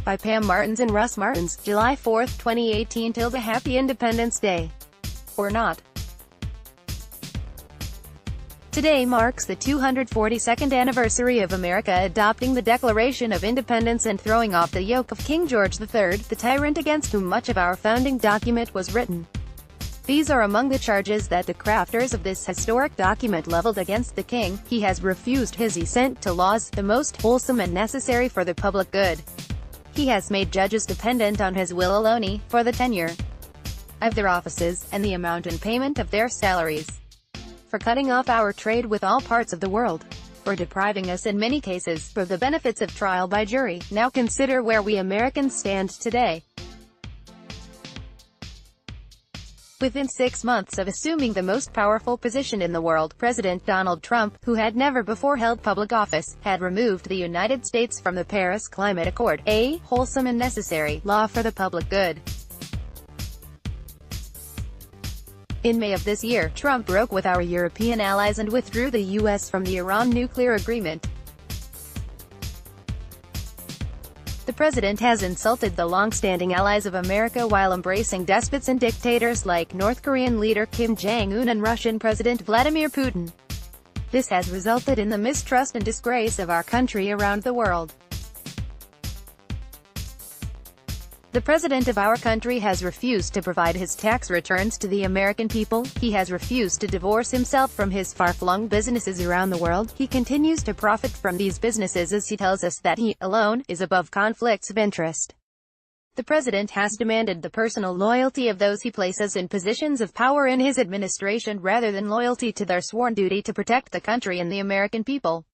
by Pam Martens and Russ Martens, July 4, 2018. Happy Independence Day. Or not. Today marks the 242nd anniversary of America adopting the Declaration of Independence and throwing off the yoke of King George III, the tyrant against whom much of our founding document was written. These are among the charges that the crafters of this historic document leveled against the king. He has refused his assent to laws, the most wholesome and necessary for the public good. He has made judges dependent on his will alone, for the tenure of their offices, and the amount and payment of their salaries. For cutting off our trade with all parts of the world. For depriving us in many cases, of the benefits of trial by jury. Now consider where we Americans stand today. Within 6 months of assuming the most powerful position in the world, President Donald Trump, who had never before held public office, had removed the United States from the Paris Climate Accord, a wholesome and necessary law for the public good. In May of this year, Trump broke with our European allies and withdrew the U.S. from the Iran nuclear agreement. The president has insulted the long-standing allies of America while embracing despots and dictators like North Korean leader Kim Jong-un and Russian President Vladimir Putin. This has resulted in the mistrust and disgrace of our country around the world. The president of our country has refused to provide his tax returns to the American people. He has refused to divorce himself from his far-flung businesses around the world. He continues to profit from these businesses as he tells us that he, alone, is above conflicts of interest. The president has demanded the personal loyalty of those he places in positions of power in his administration rather than loyalty to their sworn duty to protect the country and the American people.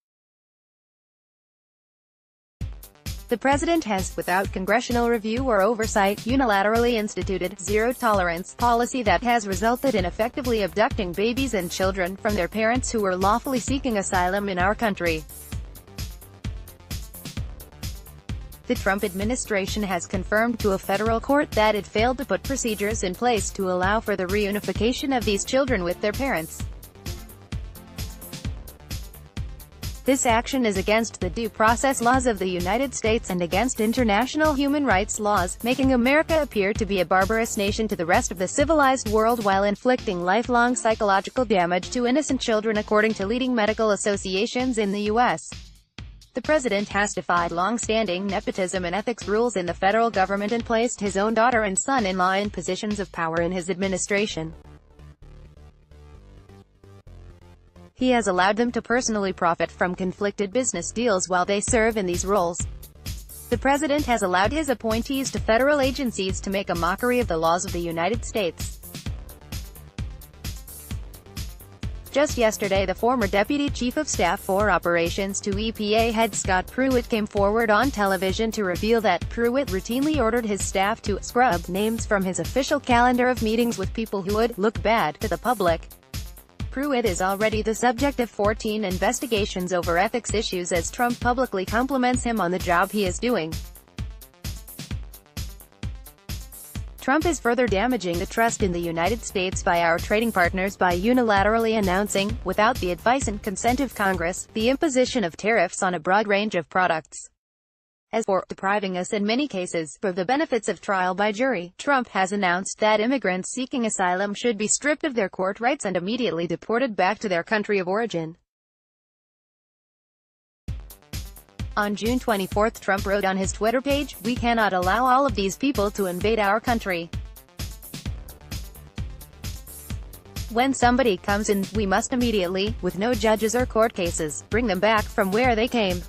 The president has, without congressional review or oversight, unilaterally instituted zero-tolerance policy that has resulted in effectively abducting babies and children from their parents who were lawfully seeking asylum in our country. The Trump administration has confirmed to a federal court that it failed to put procedures in place to allow for the reunification of these children with their parents. This action is against the due process laws of the United States and against international human rights laws, making America appear to be a barbarous nation to the rest of the civilized world while inflicting lifelong psychological damage to innocent children according to leading medical associations in the U.S. The president has defied long-standing nepotism and ethics rules in the federal government and placed his own daughter and son-in-law in positions of power in his administration. He has allowed them to personally profit from conflicted business deals while they serve in these roles. The president has allowed his appointees to federal agencies to make a mockery of the laws of the United States. Just yesterday, the former Deputy Chief of Staff for Operations to EPA head Scott Pruitt came forward on television to reveal that Pruitt routinely ordered his staff to scrub names from his official calendar of meetings with people who would look bad to the public. Pruitt is already the subject of 14 investigations over ethics issues as Trump publicly compliments him on the job he is doing. Trump is further damaging the trust in the United States by our trading partners by unilaterally announcing, without the advice and consent of Congress, the imposition of tariffs on a broad range of products. As for depriving us in many cases of the benefits of trial by jury, Trump has announced that immigrants seeking asylum should be stripped of their court rights and immediately deported back to their country of origin. On June 24, Trump wrote on his Twitter page, "We cannot allow all of these people to invade our country. When somebody comes in, we must immediately, with no judges or court cases, bring them back from where they came."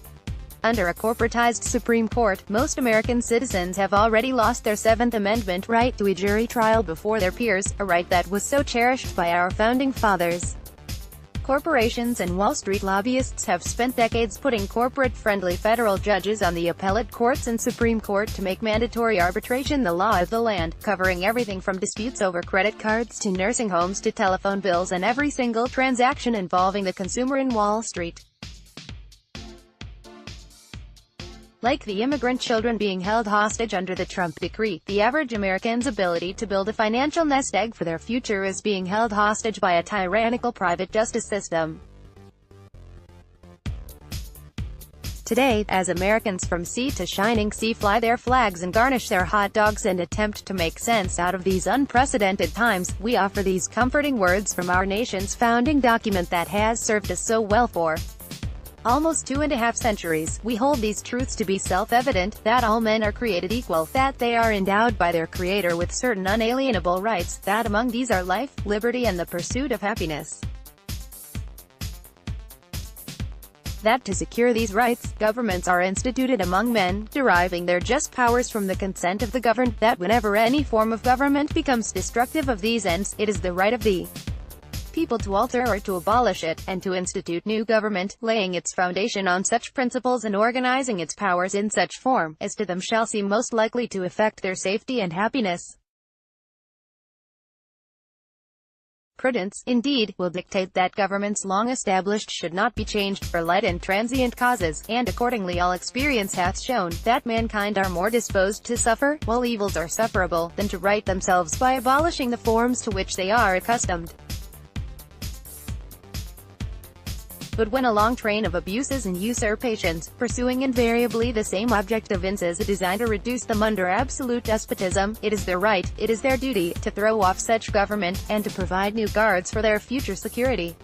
Under a corporatized Supreme Court, most American citizens have already lost their Seventh Amendment right to a jury trial before their peers, a right that was so cherished by our founding fathers. Corporations and Wall Street lobbyists have spent decades putting corporate-friendly federal judges on the appellate courts and Supreme Court to make mandatory arbitration the law of the land, covering everything from disputes over credit cards to nursing homes to telephone bills and every single transaction involving the consumer in Wall Street. Like the immigrant children being held hostage under the Trump decree, the average American's ability to build a financial nest egg for their future is being held hostage by a tyrannical private justice system. Today, as Americans from sea to shining sea fly their flags and garnish their hot dogs and attempt to make sense out of these unprecedented times, we offer these comforting words from our nation's founding document that has served us so well for almost 2.5 centuries. We hold these truths to be self-evident, that all men are created equal, that they are endowed by their Creator with certain unalienable rights, that among these are life, liberty and the pursuit of happiness. That to secure these rights, governments are instituted among men, deriving their just powers from the consent of the governed, that whenever any form of government becomes destructive of these ends, it is the right of the people to alter or to abolish it, and to institute new government, laying its foundation on such principles and organizing its powers in such form, as to them shall seem most likely to effect their safety and happiness. Prudence, indeed, will dictate that governments long established should not be changed for light and transient causes, and accordingly all experience hath shown, that mankind are more disposed to suffer, while evils are sufferable, than to right themselves by abolishing the forms to which they are accustomed. But when a long train of abuses and usurpations, pursuing invariably the same object evinces a design to reduce them under absolute despotism, it is their right, it is their duty, to throw off such government, and to provide new guards for their future security.